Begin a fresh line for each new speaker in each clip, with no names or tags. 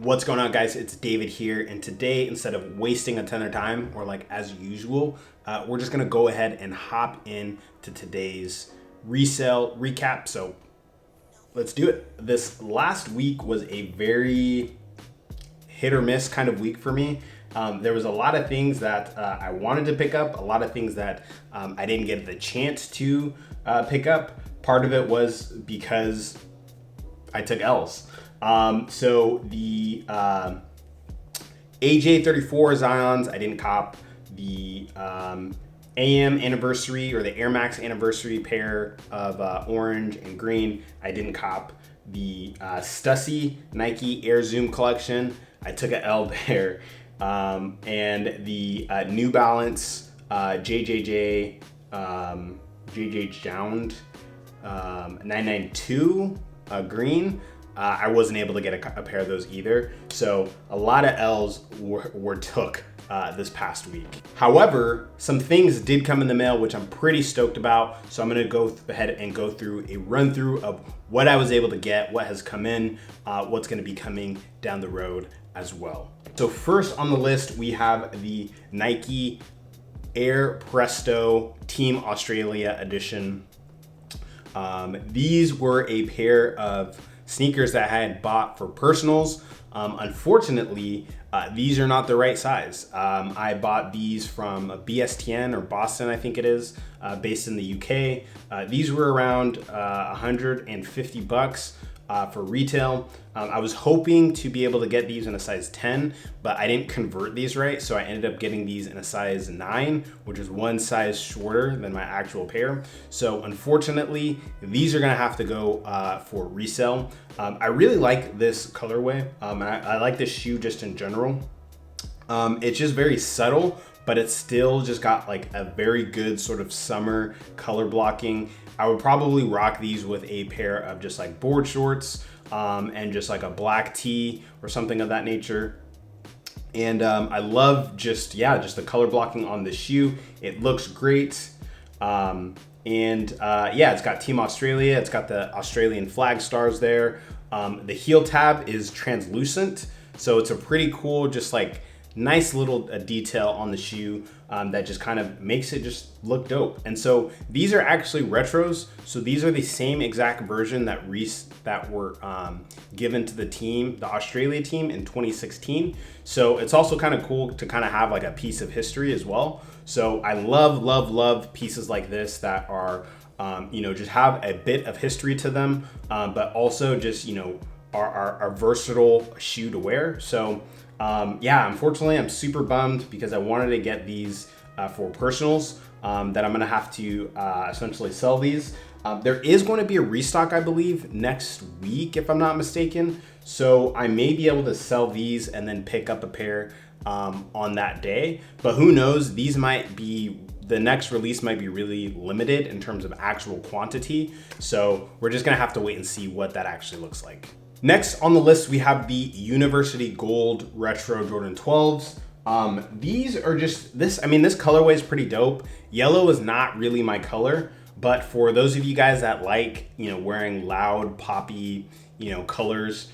What's going on, guys? It's David here, and today, instead of wasting a ton of time, or like as usual, we're just gonna go ahead and hop in to today's resale recap. So let's do it. This last week was a very hit or miss kind of week for me. There was a lot of things that I wanted to pick up, a lot of things that I didn't get the chance to pick up. Part of it was because I took L's. So the AJ34 Zyons, I didn't cop. The AM anniversary or the Air Max anniversary pair of orange and green, I didn't cop. The Stussy Nike Air Zoom collection, I took an L there. And the New Balance JJ Jound 992 green, I wasn't able to get a pair of those either. So a lot of L's were took this past week. However, some things did come in the mail, which I'm pretty stoked about. So I'm gonna go ahead and go through a run through of what I was able to get, what has come in, what's gonna be coming down the road as well. So first on the list, we have the Nike Air Presto Team Australia edition. These were a pair of sneakers that I had bought for personals. Unfortunately, these are not the right size. I bought these from BSTN or Boston, I think it is, based in the UK. These were around 150 bucks for retail. I was hoping to be able to get these in a size 10, but I didn't convert these right. So I ended up getting these in a size 9, which is one size shorter than my actual pair. So unfortunately, these are gonna have to go for resale. I really like this colorway. And I like this shoe just in general. It's just very subtle, but it's still just got like a very good sort of summer color blocking. I would probably rock these with a pair of just like board shorts and just like a black tee or something of that nature. And I love just the color blocking on the shoe. It looks great. It's got Team Australia. It's got the Australian flag stars there. The heel tab is translucent. So it's a pretty cool, just like nice little detail on the shoe that just kind of makes it just look dope. And so these are actually retros. So these are the same exact version that were given to the team, the Australia team in 2016. So it's also kind of cool to kind of have like a piece of history as well. So I love pieces like this that are, just have a bit of history to them, but also just, are versatile shoe to wear. So unfortunately, I'm super bummed because I wanted to get these for personals that I'm gonna have to essentially sell these. There is going to be a restock, I believe, next week, if I'm not mistaken. So I may be able to sell these and then pick up a pair on that day. But who knows? The next release might be really limited in terms of actual quantity. So we're just gonna have to wait and see what that actually looks like. Next on the list, we have the University Gold Retro Jordan 12s. These are just this colorway is pretty dope. Yellow is not really my color, but for those of you guys that like, wearing loud, poppy, colors,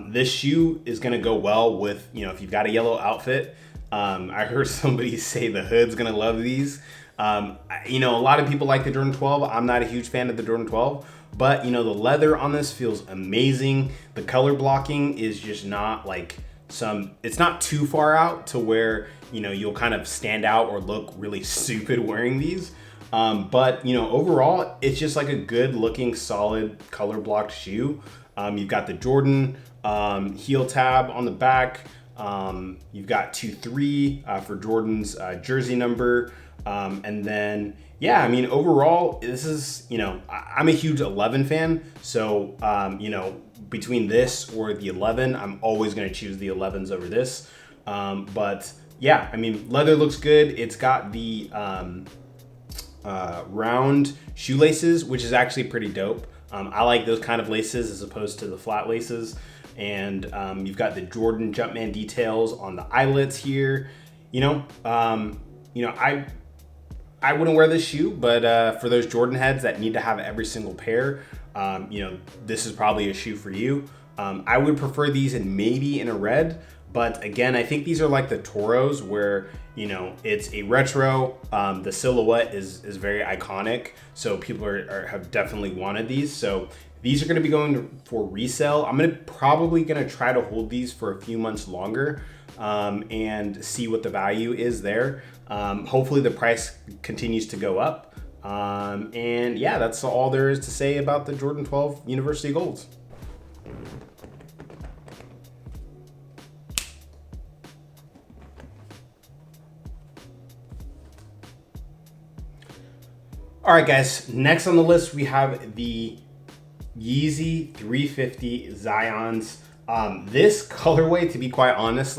this shoe is gonna go well with, if you've got a yellow outfit. I heard somebody say the hood's gonna love these. A lot of people like the Jordan 12. I'm not a huge fan of the Jordan 12. But the leather on this feels amazing. The color blocking is just not like it's not too far out to where, you'll kind of stand out or look really stupid wearing these. But overall, it's just like a good looking, solid color blocked shoe. You've got the Jordan heel tab on the back. You've got 2-3 for Jordan's jersey number. And then, overall, this is, I'm a huge 11 fan. So, between this or the 11, I'm always going to choose the 11s over this. Leather looks good. It's got the round shoelaces, which is actually pretty dope. I like those kind of laces as opposed to the flat laces. And you've got the Jordan Jumpman details on the eyelets here. I wouldn't wear this shoe, but for those Jordan heads that need to have every single pair, this is probably a shoe for you. I would prefer these in maybe in a red, but again, I think these are like the Toros where, you know, it's a retro. The silhouette is very iconic, so people have definitely wanted these. So these are going to be going for resale. I'm probably going to try to hold these for a few months longer and see what the value is there. Hopefully the price continues to go up. And yeah, that's all there is to say about the Jordan 12 University Golds. All right, guys, next on the list, we have the Yeezy 350 Zyons. This colorway, to be quite honest,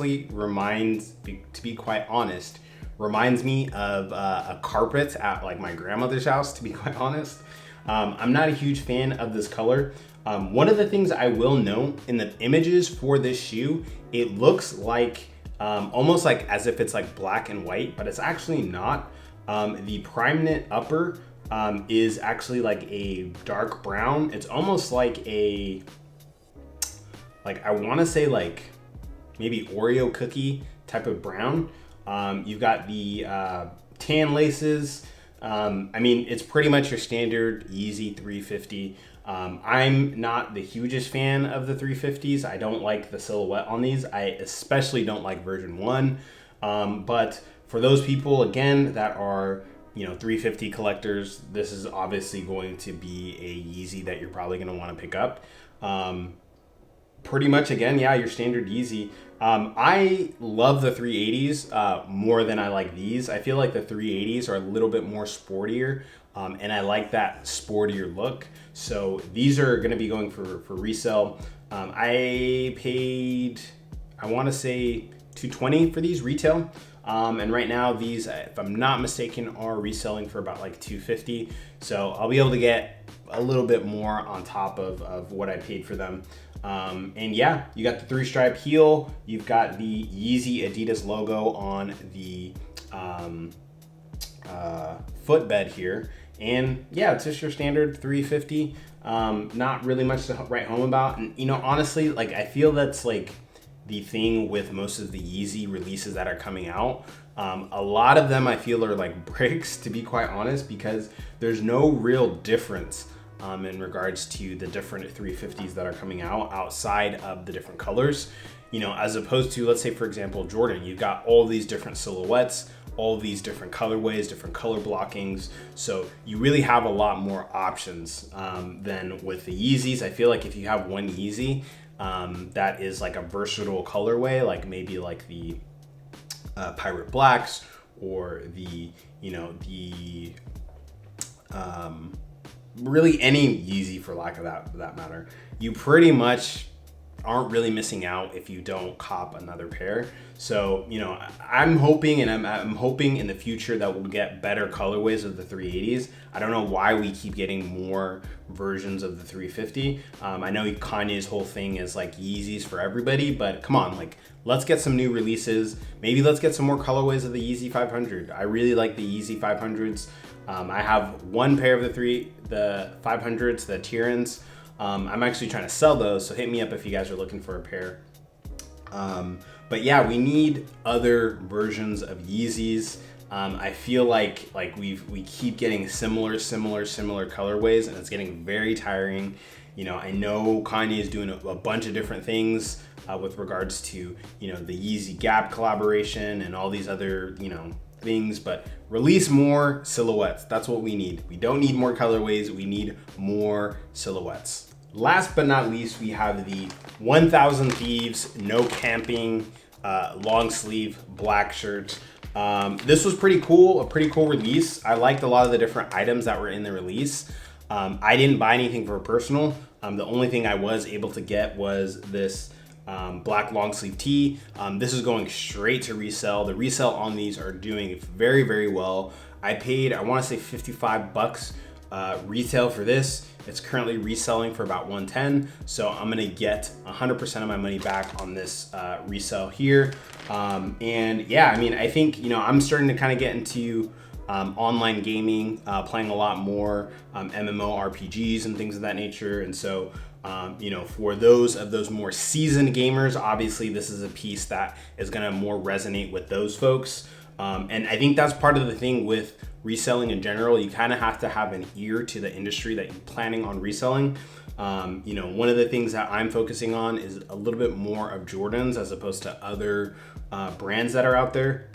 reminds me of a carpet at like my grandmother's house, to be quite honest. I'm not a huge fan of this color. One of the things I will note in the images for this shoe, it looks like almost like as if it's like black and white, but it's actually not. The prime knit upper is actually like a dark brown. It's almost like I want to say like maybe Oreo cookie type of brown. You've got the tan laces. I mean, it's pretty much your standard Yeezy 350. I'm not the hugest fan of the 350s. I don't like the silhouette on these. I especially don't like version 1. But for those people, again, that are, you know, 350 collectors, this is obviously going to be a Yeezy that you're probably going to want to pick up. Pretty much, again, yeah, your standard Yeezy. I love the 380s more than I like these. I feel like the 380s are a little bit more sportier, and I like that sportier look. So these are going to be going for resale. I paid, I want to say $220 for these retail. And right now these, if I'm not mistaken, are reselling for about like $250. So I'll be able to get a little bit more on top of what I paid for them. And yeah, you got the 3-stripe heel. You've got the Yeezy Adidas logo on the footbed here. And yeah, it's just your standard 350. Not really much to write home about. And you know, honestly, like I feel that's like the thing with most of the Yeezy releases that are coming out. A lot of them I feel are like bricks, to be quite honest, because there's no real difference in regards to the different 350s that are coming out outside of the different colors. You know, as opposed to, let's say, for example, Jordan, you've got all these different silhouettes, all these different colorways, different color blockings. So you really have a lot more options than with the Yeezys. I feel like if you have one Yeezy that is like a versatile colorway, like maybe like the Pirate Blacks or the, you know, the really any Yeezy for lack of that matter, you pretty much aren't really missing out if you don't cop another pair. So, you know, I'm hoping I'm hoping in the future that we'll get better colorways of the 380s. I don't know why we keep getting more versions of the 350. I know Kanye's whole thing is like Yeezys for everybody, but come on, like let's get some new releases. Maybe let's get some more colorways of the Yeezy 500. I really like the Yeezy 500s. I have one pair of the 500s, the Tyrans. I'm actually trying to sell those, so hit me up if you guys are looking for a pair. But yeah, we need other versions of Yeezys. I feel like we keep getting similar colorways, and it's getting very tiring. You know, I know Kanye is doing a bunch of different things with regards to, you know, the Yeezy Gap collaboration and all these other, you know, things, but release more silhouettes. That's what we need. We don't need more colorways. We need more silhouettes. Last but not least, we have the 1000 Thieves No Camping long sleeve black shirt. This was pretty cool, a pretty cool release. I liked a lot of the different items that were in the release. I didn't buy anything for personal. The only thing I was able to get was this black long sleeve tee. This is going straight to resell. The resell on these are doing very, very well. I paid, I want to say $55 retail for this. It's currently reselling for about $110. So I'm gonna get 100% of my money back on this resell here. And yeah, I mean, I think, you know, I'm starting to kind of get into online gaming, playing a lot more MMORPGs and things of that nature. And so, for those more seasoned gamers, obviously this is a piece that is going to more resonate with those folks. And I think that's part of the thing with reselling in general. You kind of have to have an ear to the industry that you're planning on reselling. One of the things that I'm focusing on is a little bit more of Jordans as opposed to other brands that are out there,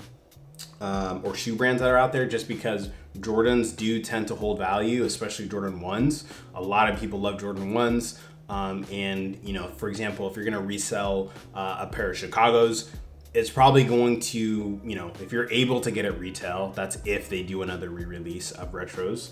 or shoe brands that are out there, just because Jordans do tend to hold value, especially Jordan 1s. A lot of people love Jordan 1s. For example, if you're going to resell a pair of Chicago's, it's probably going to, if you're able to get it retail, that's if they do another re-release of retros,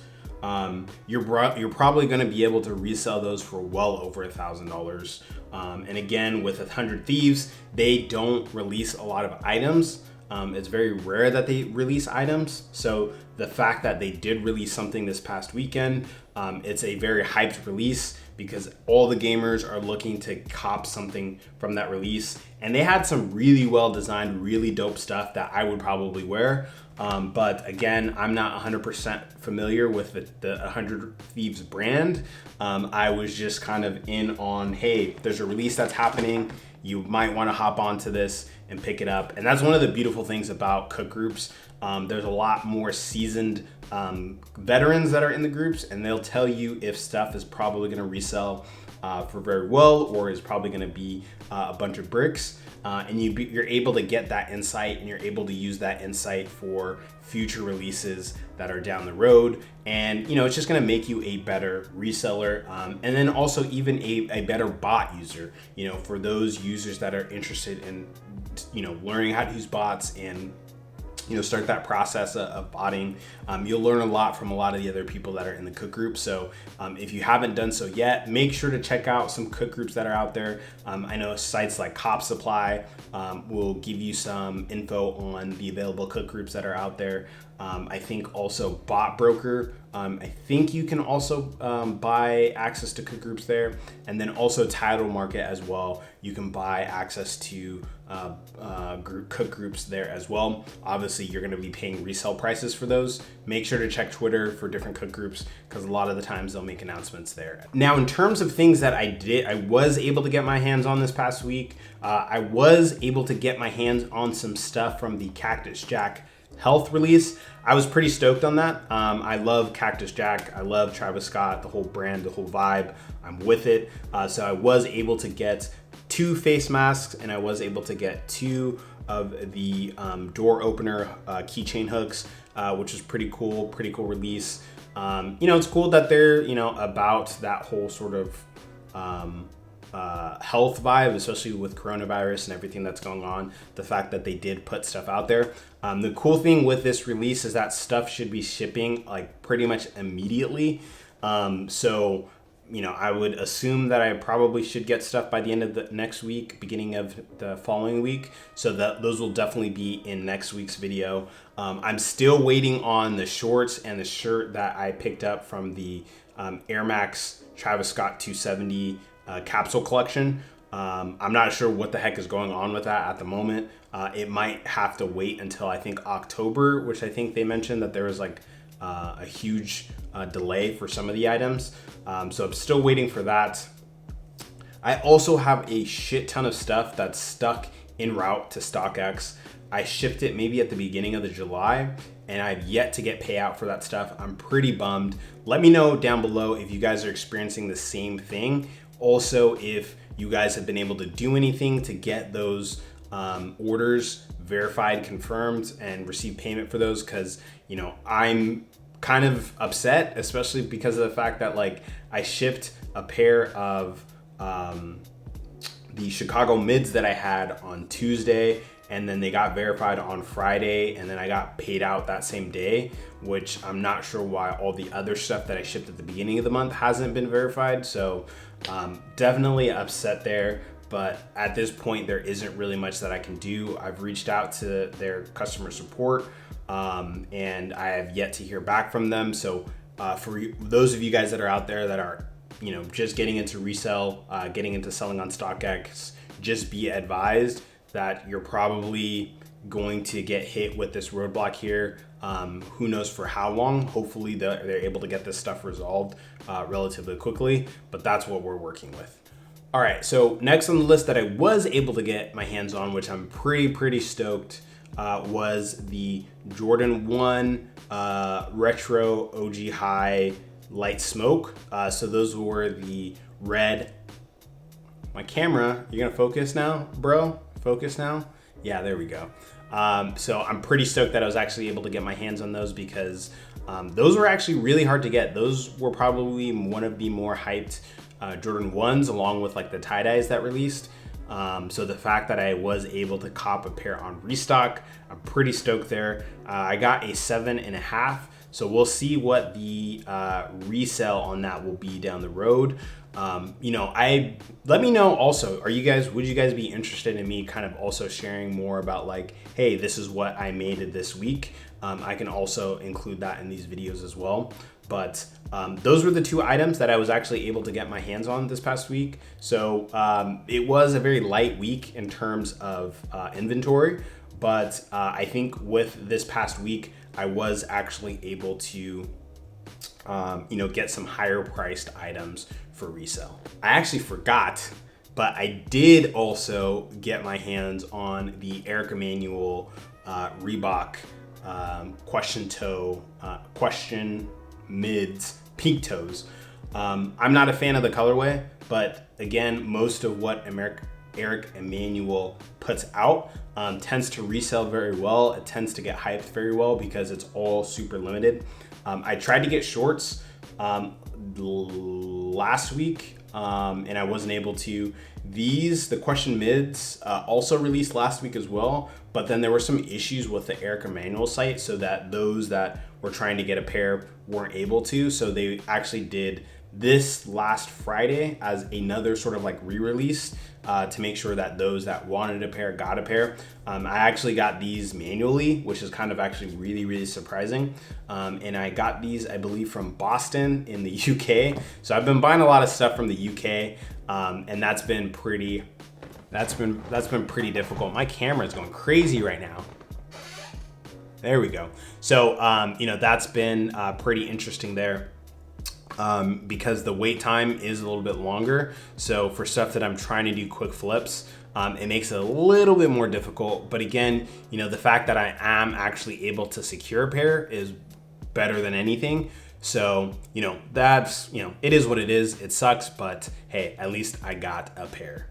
you're probably going to be able to resell those for well over $1,000. And again, with 100 Thieves, they don't release a lot of items. It's very rare that they release items. So the fact that they did release something this past weekend, it's a very hyped release because all the gamers are looking to cop something from that release. And they had some really well designed, really dope stuff that I would probably wear. But again, I'm not 100% familiar with the 100 Thieves brand. I was just kind of in on, hey, there's a release that's happening. You might want to hop onto this and pick it up. And that's one of the beautiful things about cook groups. There's a lot more seasoned veterans that are in the groups, and they'll tell you if stuff is probably going to resell for very well, or is probably going to be a bunch of bricks. And you're able to get that insight, and you're able to use that insight for future releases that are down the road. And it's just going to make you a better reseller, and then also even a better bot user. For those users that are interested in learning how to use bots and start that process of botting. You'll learn a lot from a lot of the other people that are in the cook group. So if you haven't done so yet, make sure to check out some cook groups that are out there. I know sites like Cop Supply will give you some info on the available cook groups that are out there. I think also Bot Broker. I think you can also buy access to cook groups there, and then also Title Market as well. You can buy access to cook groups there as well. Obviously, you're going to be paying resale prices for those. Make sure to check Twitter for different cook groups because a lot of the times they'll make announcements there. Now, in terms of things that I was able to get my hands on this past week. I was able to get my hands on some stuff from the Cactus Jack Health release. I was pretty stoked on that. I love Cactus Jack. I love Travis Scott, the whole brand, the whole vibe. I'm with it. So I was able to get 2 face masks, and I was able to get 2 of the door opener keychain hooks, which is pretty cool release. It's cool that they're, about that whole sort of health vibe, especially with coronavirus and everything that's going on. The fact that they did put stuff out there. The cool thing with this release is that stuff should be shipping like pretty much immediately. So I would assume that I probably should get stuff by the end of the next week, beginning of the following week. So that those will definitely be in next week's video. I'm still waiting on the shorts and the shirt that I picked up from the Air Max Travis Scott 270 capsule collection. I'm not sure what the heck is going on with that at the moment. It might have to wait until I think October, which I think they mentioned that there was like a huge delay for some of the items. So I'm still waiting for that. I also have a shit ton of stuff that's stuck en route to StockX. I shipped it maybe at the beginning of the July, and I've yet to get payout for that stuff. I'm pretty bummed. Let me know down below if you guys are experiencing the same thing. Also, if you guys have been able to do anything to get those orders verified, confirmed, and receive payment for those, because I'm kind of upset, especially because of the fact that like I shipped a pair of the Chicago mids that I had on Tuesday, and then they got verified on Friday, and then I got paid out that same day, which I'm not sure why all the other stuff that I shipped at the beginning of the month hasn't been verified. So definitely upset there, but at this point there isn't really much that I can do. I've reached out to their customer support, and I have yet to hear back from them. So for those of you guys that are out there that are just getting into resale, getting into selling on StockX, just be advised that you're probably going to get hit with this roadblock here. Who knows for how long. Hopefully they're able to get this stuff resolved relatively quickly, but that's what we're working with. All right, so next on the list that I was able to get my hands on, which I'm pretty stoked, was the Jordan 1 Retro OG High Light Smoke. So those were the red. My camera, you're gonna focus now, bro? Focus now? Yeah, there we go. So I'm pretty stoked that I was actually able to get my hands on those because those were actually really hard to get. Those were probably one of the more hyped Jordan 1s, along with like the tie-dyes that released. So the fact that I was able to cop a pair on restock, I'm pretty stoked there. I got a 7.5, so we'll see what the resale on that will be down the road. Let me know also, would you guys be interested in me kind of also sharing more about like, hey, this is what I made this week? I can also include that in these videos as well. But those were the two items that I was actually able to get my hands on this past week. So it was a very light week in terms of inventory, but I think with this past week, I was actually able to get some higher priced items for resale. I actually forgot, but I did also get my hands on the Eric Emanuel Reebok question mids pink toes. I'm not a fan of the colorway, but again, most of what Eric Emanuel puts out tends to resell very well. It tends to get hyped very well because it's all super limited. I tried to get shorts last week and I wasn't able to. The question mids also released last week as well, but then there were some issues with the Eric Emanuel site so that those that were trying to get a pair weren't able to. So they actually did this last Friday as another sort of like re-release to make sure that those that wanted a pair got a pair. I actually got these manually, which is kind of actually really surprising. And I got these, I believe, from Boston in the UK. So I've been buying a lot of stuff from the UK, and that's been pretty difficult. My camera is going crazy right now. There we go. So that's been pretty interesting there. Because the wait time is a little bit longer. So for stuff that I'm trying to do quick flips, it makes it a little bit more difficult. But again, the fact that I am actually able to secure a pair is better than anything. So, that's, it is what it is. It sucks, but hey, at least I got a pair.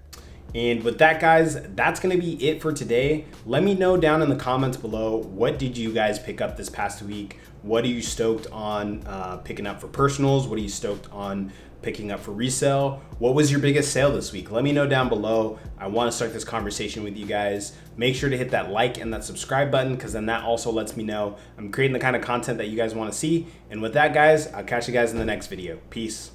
And with that, guys, that's going to be it for today. Let me know down in the comments below, what did you guys pick up this past week? What are you stoked on picking up for personals? What are you stoked on picking up for resale? What was your biggest sale this week? Let me know down below. I want to start this conversation with you guys. Make sure to hit that like and that subscribe button, because then that also lets me know I'm creating the kind of content that you guys want to see. And with that, guys, I'll catch you guys in the next video. Peace.